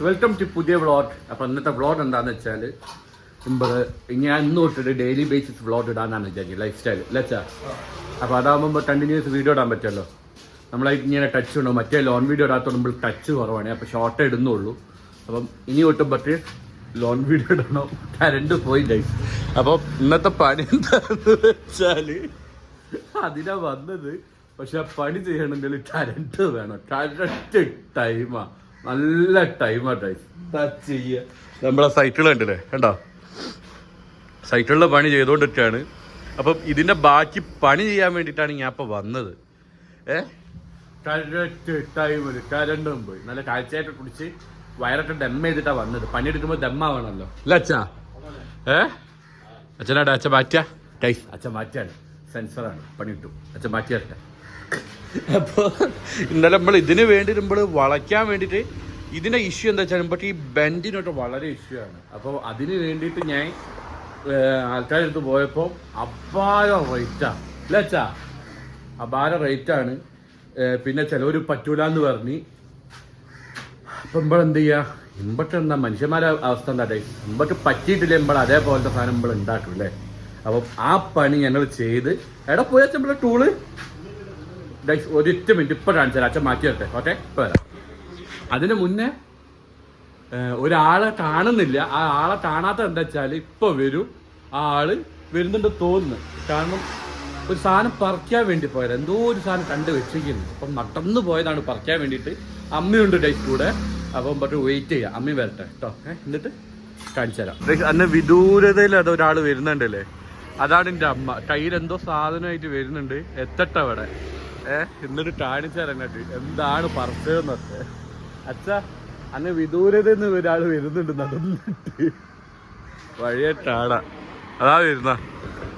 Welcome to പുതിയ vlog. അപ്പോൾ ഇന്നത്തെ വ്ളോഗ് എന്താണെന്ന് വെച്ചാൽ ഞാൻ ഇന്ന് തൊട്ടിട്ട് ഡെയിലി ബേസിസ് വ്ളോഗ് ഇടാനാണ് വിചാരിച്ചത്, ലൈഫ് സ്റ്റൈൽ അല്ലച്ചാ. അപ്പോൾ അതാകുമ്പോൾ കണ്ടിന്യൂസ് വീഡിയോ ഇടാൻ പറ്റുമല്ലോ. നമ്മളായിട്ട് ഇങ്ങനെ ടച്ച് ഉണ്ടോ, മറ്റേ ലോൺ വീഡിയോ ഇടാത്തോണ്ട് നമ്മൾ ടച്ച് കുറവാണ്, അപ്പോൾ ഷോർട്ടേ ഇടുന്നുള്ളൂ. അപ്പം ഇനി തൊട്ടുമ്പറ്റ് ലോൺ വീഡിയോ ഇടണം. കരണ്ട് പോയി ലൈഫ്. അപ്പം ഇന്നത്തെ പണി എന്താണെന്ന് വെച്ചാൽ അതിനാ വന്നത്. പക്ഷെ ആ പണി ചെയ്യണമെങ്കിൽ കരണ്ട് വേണം. കറക്റ്റ് ടൈമാണ്, നല്ല ടൈമാണ് ടൈം. ചെയ്യുക നമ്മളെ സൈക്കിൾ കണ്ടില്ലേ, കണ്ടോ? സൈക്കിളിലെ പണി ചെയ്തുകൊണ്ടിട്ടാണ്. അപ്പം ഇതിൻ്റെ ബാക്കി പണി ചെയ്യാൻ വേണ്ടിയിട്ടാണ് ഞാൻ ഇപ്പോൾ വന്നത്. കറക്റ്റ് ടൈമിൽ കരണ്ടും പോയി. നല്ല കാഴ്ചയായിട്ട് കുടിച്ച് വയറൊക്കെ ദം ചെയ്തിട്ടാണ് വന്നത്. പണിയെടുക്കുമ്പോൾ ദമ്മാവണമല്ലോ അല്ല അച്ഛാ? അച്ഛനാട്ടെ അച്ഛൻ മാറ്റിയ ടൈസ്. അച്ഛൻ മാറ്റിയാണ്, സെൻസറാണ്, പണി കിട്ടും. അച്ഛൻ മാറ്റിയാട്ടെ. അപ്പോൾ ഇന്നലെ നമ്മൾ ഇതിന് വേണ്ടി നമ്മൾ വളയ്ക്കാൻ വേണ്ടിയിട്ട് ഇതിൻ്റെ ഇഷ്യൂ എന്താ വെച്ചാൽ പക്ഷേ ഈ ബെൻഡിനൊക്കെ വളരെ ഇഷ്യൂ ആണ്. അപ്പോൾ അതിന് വേണ്ടിയിട്ട് ഞാൻ ആൾക്കാരെടുത്ത് പോയപ്പോൾ അപാര റേറ്റാണ് അല്ല അച്ഛാ? അപാര റേറ്റാണ്. പിന്നെ ചിലവർ പറ്റൂല എന്ന് പറഞ്ഞ്. അപ്പം എന്ത് ചെയ്യുക? ഇമ്പട്ട് എന്താ മനുഷ്യന്മാരെ അവസ്ഥ എന്താ? ഇമ്പട്ട് പറ്റിയിട്ടില്ല ഇമ്പൾ അതേപോലത്തെ സാധനം നമ്മൾ ഉണ്ടാക്കും അല്ലേ? അപ്പം ആ പണി ഞങ്ങൾ ചെയ്ത് എവിടെ പോയാൽ നമ്മളെ ടൂള് ഒരൊറ്റ മിനിറ്റ് ഇപ്പം കാണിച്ചാൽ അച്ഛൻ മാറ്റി വരട്ടെ. ഓക്കെ, ഇപ്പം വരാം. അതിന് മുന്നേ ഒരാളെ കാണുന്നില്ല. ആ ആളെ കാണാത്ത എന്താ വെച്ചാൽ ഇപ്പോൾ വരും. ആ ആള് വരുന്നുണ്ട് തോന്നുന്നു. കാരണം ഒരു സാധനം പറിക്കാൻ വേണ്ടി പോയത്, എന്തോ ഒരു സാധനം കണ്ട് വെച്ചിരിക്കുന്നു. അപ്പം നടന്നു പോയതാണ് പറിക്കാൻ വേണ്ടിയിട്ട്. അമ്മയുണ്ട് ഡൈസ് കൂടെ. അപ്പം പക്ഷേ വെയിറ്റ് ചെയ്യാം, അമ്മ വരട്ടെ കേട്ടോ. എന്നിട്ട് കാണിച്ചു തരാം. അന്ന് വിദൂരതയിൽ അതൊരാൾ വരുന്നുണ്ടല്ലേ, അതാണ് എൻ്റെ അമ്മ. കയ്യിലെന്തോ സാധനമായിട്ട് വരുന്നുണ്ട്. എത്തട്ടെ അവിടെ. എന്നിട്ട് കാണിച്ചു തരാം കേട്ട് എന്താണ് പറിച്ചതെന്നൊക്കെ. അച്ഛാ, അന്ന് വിദൂരതയിൽ നിന്ന് ഒരാൾ വരുന്നുണ്ട് നടന്നിട്ട്. വഴിയേട്ടാടാ അതാ വരുന്ന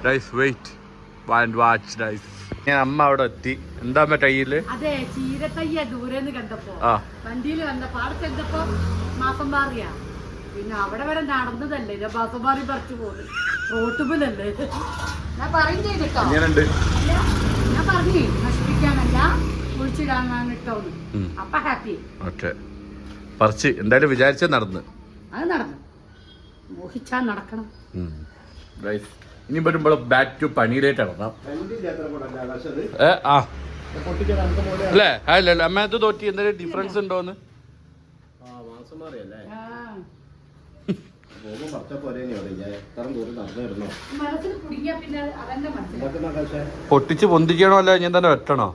ഡൈസ്. വെയിറ്റ് ആൻഡ് വാച്ച് ഡൈസ്. ഞാൻ അമ്മ അവിടെ എത്തി. എന്താ അമ്മ കയ്യില്? അതെ, ചീരത്തയ്യ ദൂരെന്ന് കണ്ടപ്പോ വണ്ടിയിൽ വന്നപ്പോ അവിടെ ചെന്നപ്പോ മാസം മാറിയാ. പിന്നെ അവിടെ വരെ നടന്നതല്ലേ, ഞാൻ മാസം മാറി പറിച്ചു പോകുന്നു. റോട്ടുബിലല്ലേ ഞാൻ പറയും ചെയ്തിട്ടോ. എങ്ങനെയുണ്ട്? ഞാൻ പറഞ്ഞു നശിപ്പിക്കാനല്ല, കുഴിച്ചിടാനാണ് ഇട്ടോന്ന്. അപ്പൊ ഹാപ്പി. ഓക്കെ, പറിച്ച് എന്തായാലും വിചാരിച്ച നടന്ന്. അത് നടന്നു. മോഹിച്ചാ നടക്കണം. ഇനി വരുമ്പോൾ ബാക്ക് ടു പണിയിലേക്ക് ഇറങ്ങാം. അല്ലേ? അല്ല അമ്മയത്ത് തോറ്റി എന്തെങ്കിലും ഡിഫറൻസ് ഉണ്ടോന്ന്? പൊട്ടിച്ച് പൊന്തിക്കണോ അല്ല ഞാൻ തന്നെ വെട്ടണോ?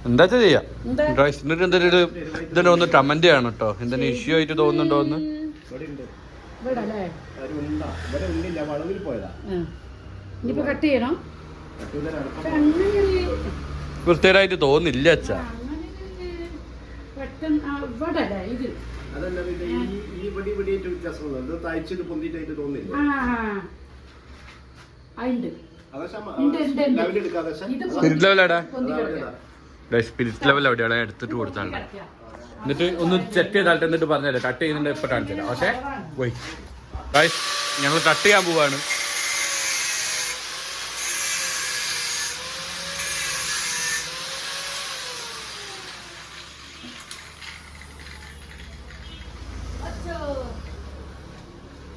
എന്താ ചെയ്യാ? എന്തെങ്കിലും ഇതിനെ ഒന്ന് കമന്റ് ചെയ്യണം കേട്ടോ. എന്തെങ്കിലും ഇഷ്യൂ ആയിട്ട് തോന്നുന്നുണ്ടോ എന്ന്. വൃത്തിയായിട്ട് തോന്നില്ല അച്ഛാ. സ്പിരിറ്റ് ലെവൽ എവിടെയാ? സ്പിരിറ്റ് ലെവൽ എവിടെയാണ്? എടുത്തിട്ട് കൊടുത്താണ്. എന്നിട്ട് ഒന്ന് ചെക്ക് ചെയ്താൽ എന്നിട്ട് പറഞ്ഞല്ലോ കട്ട് ചെയ്യുന്നുണ്ട്. ഇപ്പൊ കാണിച്ചില്ല. പക്ഷേ പോയി ഗൈസ്, ഞങ്ങൾ കട്ട് ചെയ്യാൻ പോവാണ്.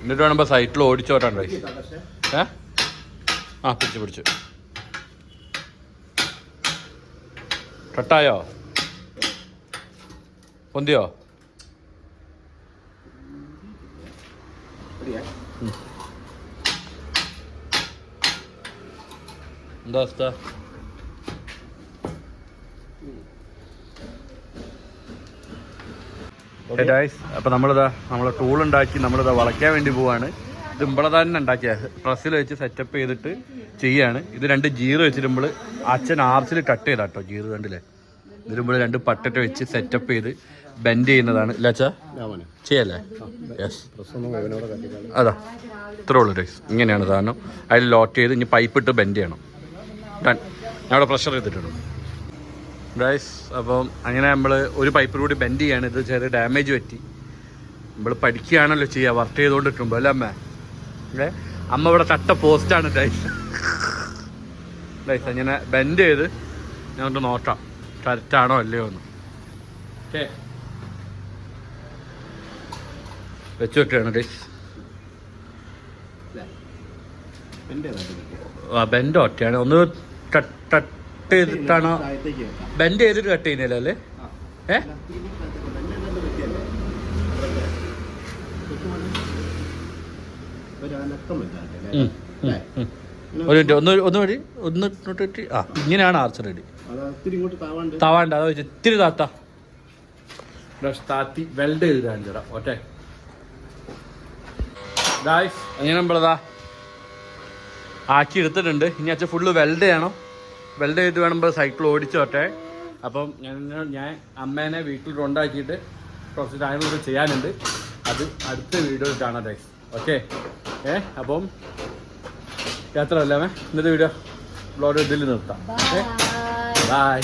എന്നിട്ട് വേണം സൈറ്റിൽ ഓടിച്ചോട്ടാണ് ഗൈസ്. പിടിച്ചു കട്ടായോ? പൊന്തിയോ? എന്താ അവസ്ഥ? അപ്പൊ നമ്മളിതാ നമ്മളെ ടൂൾ ഉണ്ടാക്കി നമ്മളിതാ വളയ്ക്കാൻ വേണ്ടി പോവാണ്. ഇത് ഇമ്പളെ തന്നെ ഉണ്ടാക്കിയ പ്രസ്സിൽ വെച്ച് സെറ്റപ്പ് ചെയ്തിട്ട് ചെയ്യാണ്. ഇത് 2 ജീറ് വെച്ചിട്ട് നമ്മള് അച്ഛൻ ആർച്ചിൽ കട്ട് ചെയ്താട്ടോ. ജീറ് കണ്ടില്ലേ? ഇതിൽ നമ്മൾ 2 പട്ടറ്റ് വെച്ച് സെറ്റപ്പ് ചെയ്ത് ബെൻഡ് ചെയ്യുന്നതാണ്. ഇല്ലാച്ചാ ചെയ്യല്ലേ? യെസ്, അതാ ഇത്രേ ഉള്ളൂ ഡൈസ്. ഇങ്ങനെയാണ് സാധനം. അതിൽ ലോക്ക് ചെയ്ത് ഇനി പൈപ്പ് ഇട്ട് ബെൻഡ് ചെയ്യണം. ഞാൻ അവിടെ പ്രഷർ ചെയ്തിട്ടുണ്ട് ഡൈസ്. അപ്പം അങ്ങനെ നമ്മൾ ഒരു പൈപ്പിൽ കൂടി ബെൻഡ് ചെയ്യാണ്. ഇത് ചെറിയ ഡാമേജ് പറ്റി. നമ്മൾ പഠിക്കുകയാണല്ലോ ചെയ്യുക, വർക്ക് ചെയ്തുകൊണ്ടിരിക്കുമ്പോൾ അല്ലേ അമ്മ? അമ്മ ഇവിടെ തട്ട പോസ്റ്റാണ് ഡൈസ്. ഡൈസ് അങ്ങനെ ബെൻഡ് ചെയ്ത് ഞങ്ങൾക്ക് നോക്കാം. കറക്റ്റാണോ അല്ലയോ എന്ന്. ഓക്കെ, വെച്ച് വിട്ടാണ് ഗൈസ്. ബെൻഡ് ഒറ്റയാണ്. ഒന്ന് കട്ട് ചെയ്തിട്ടാണോ? ബെൻഡ് ചെയ്തിട്ട് കട്ട് ചെയ്യുന്നില്ല അല്ലേ? ഒരു മിനിറ്റ്, ഒന്ന് വഴി ഒന്ന് ഇങ്ങോട്ട്. ആ, ഇങ്ങനെയാണ് ആർച്ച് റെഡി. താവാണ്ട് അതാ വെച്ച് ഇത്തിരി താത്തി വെൽഡ് ചെയ്ത് കാണിച്ചടാ. ഓക്കെ ഗായ്സ്, അങ്ങനെ നമ്മളതാ ആക്കി എടുത്തിട്ടുണ്ട്. ഇനി അച്ഛൻ ഫുള്ള് വെൽഡ് ചെയ്യണം. വെൽഡ് ചെയ്ത് വേണം സൈക്കിൾ ഓടിച്ചോട്ടെ. അപ്പം ഞാൻ അമ്മേനെ വീട്ടിൽ കൊണ്ടാക്കിയിട്ട് കുറച്ച് കാര്യങ്ങളൊക്കെ ചെയ്യാനുണ്ട്. അത് അടുത്ത വീഡിയോയിൽ കാണാം ഗൈസ്. ഓക്കെ, അപ്പം യാത്ര അല്ലേ ഇന്നത്തെ വീഡിയോ വ്ളോഗ് ഇതിൽ നിർത്താം. Okay, by.